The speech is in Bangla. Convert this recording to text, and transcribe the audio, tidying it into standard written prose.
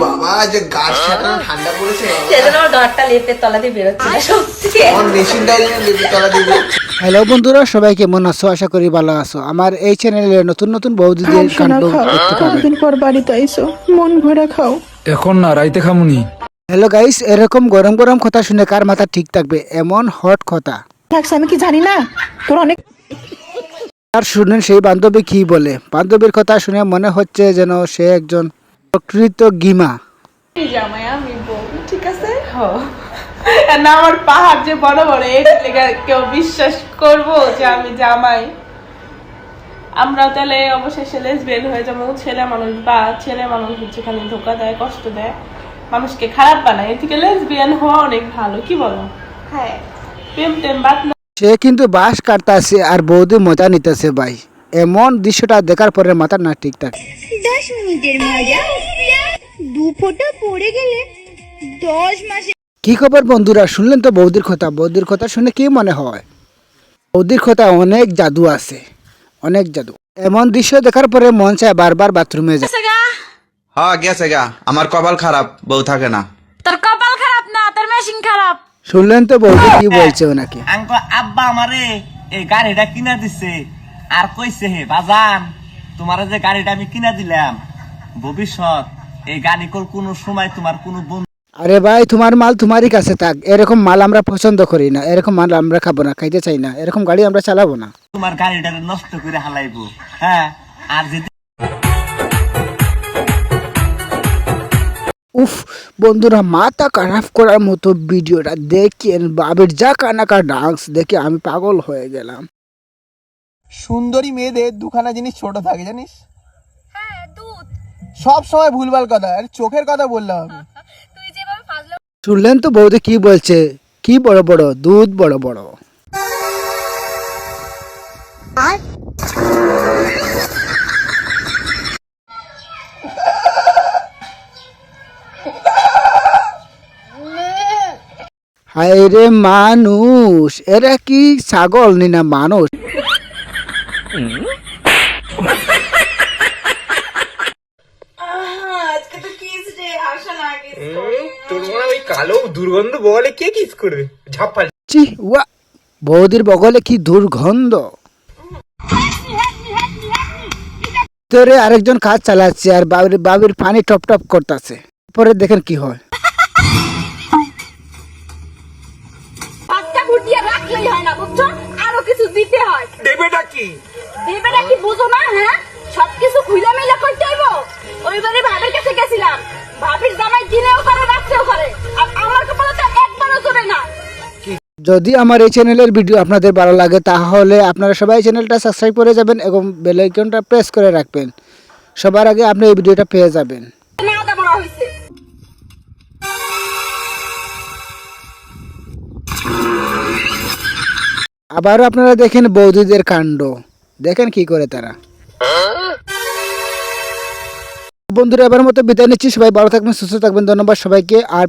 বাবা যে গাছ ছাটানো ঠান্ডা পড়েছে সেজন্য আমার ঘরটা লেপের তলা দিয়ে বেরোচ্ছে না সত্যি। আমার মেশিনটা লেপের তলা দিবে। হ্যালো বন্ধুরা, সবাই কেমন আছো? আশা করি ভালো আছো। আমার এই চ্যানেলে নতুন নতুন বৌদিদের কাণ্ড দেখতে পাবে। দিন পর বাড়িতে আইসো, মন ভরা খাও। এখন না, রাইতে খামুনি। হ্যালো গাইস, এরকম গরম গরম কথা শুনে কার মাথা ঠিক থাকবে? এমন হট কথা থাকছে আমি কি জানি না তোর অনেক। আর শুনেন সেই বান্ধবী কি বলে। বান্ধবীর কথা শুনে মনে হচ্ছে যেন সে একজন প্রকৃত গিমা। জামাই আমি বউ, ঠিক আছে না? আমার পাহাড় যে বড় বড়, এর লেগে কেউ বিশ্বাস করবো যে আমি জামাই? আমরা তাহলে অবশেষে লেসবিয়ান হয়ে যাবো। ছেলে মানুষ বা ছেলে মানুষ হচ্ছে খালি ধোকা দেয়, কষ্ট দেয়, মানুষকে খারাপ বানায়। এর থেকে লেসবিয়ান হওয়া অনেক ভালো, কি বলো? হ্যাঁ, প্রেম টেম বাদ না। সে কিন্তু বাঁশ কাটতেছে আর বৌদি মজা নিতেছে ভাই। এমন দৃশ্যটা দেখার পরে মাথা না ঠিক থাকে। 10 মিনিটের মজা, 2 ফোঁটা পড়ে গেলে 10 মাসে। কি খবর বন্ধুরা, শুনলেন তো বৌদির কথা। বৌদির কথা শুনে কি মনে হয়? বৌদির কথা অনেক জাদু আছে, অনেক জাদু। এমন দৃশ্য দেখার পরে মন চায় বারবার বাথরুমে যায়। হ্যাঁ গেছে গা, আমার কপাল খারাপ, বউ থাকে না। তোর কপাল খারাপ না, তোর মেশিন খারাপ। শুনলেন তো বৌদি কি বলছে ওনাকে। আঙ্কল আব্বা আমারে এই গাড়িটা কিনা দিছে আর কইছে হে বাজান, তোমার যে গাড়িটা আমি কিনা দিলাম, ভবিষ্যৎ এই গাড়ি কোনো সময় তোমার কোনো বন্ধু। আরে ভাই, তোমার মাল তোমারই কাছে থাক। এরকম মাল আমরা পছন্দ করি না, এরকম মাল আমরা খাবো না, খাইতে চাই না, এরকম গাড়ি আমরা চালাবো না। তোমার গাড়িটা নষ্ট করে হালাইবো। হ্যাঁ, আর যদি উফ বন্ধুরা, মাথা খারাপ করার মতো ভিডিওটা দেখেন। বাবির যা কানাকা ডান্স দেখে আমি পাগল হয়ে গেলাম। সুন্দরী মেয়েদের দুখানা জিনিস ছোট থাকে জানিস? সব সময় ভুলভাল কথা, আর চোখের কথা বললাম। শুনলেন তো বৌদি কি বলছে? কি বড় বড় দুধ, বড় বড়। হায় রে মানুষ, এরা কি ছাগল নি না মানুষ? তোর মনে ওই কালো দুর্গন্ধ বলে কে কিস করবে? ঝাপ্পা চি ওয়া, বৌদির বগলে কি দুর্গন্ধ। ভিতরে আরেকজন কাজ চালাচ্ছে আর বাবির পানি টপ টপ করতেছে। পরে দেখেন কি হয়। বাচ্চা ফুটিয়ে রাখলেই হয় না, বুঝছো? আরো কিছু দিতে হয়। দেবেটা কি? দেবেটা কি বুঝো না? হ্যাঁ, সবকিছু খুলে মিলে করতে হইব। ওইবারে ভাবির কাছে গেছিলাম, ভাবির জামাই দিনেও করে রাত্রেও করে, আর আমার কপালে তো একবারও চলে না। যদি আমার এই চ্যানেলের ভিডিও আপনাদের ভালো লাগে তাহলে আপনারা সবাই চ্যানেলটা সাবস্ক্রাইব করে যাবেন এবং বেল আইকনটা প্রেস করে রাখবেন। সবার আগে আপনি এই ভিডিওটা পেয়ে যাবেন। মেয়াদা বড় হইছে। আবারও আপনারা দেখেন বৌদিদের কাণ্ড, দেখেন কি করে তারা। বন্ধুরা, এবার মতো বিদায় নিচ্ছি। সবাই ভালো থাকবেন, সুস্থ থাকবেন। ধন্যবাদ সবাইকে। আর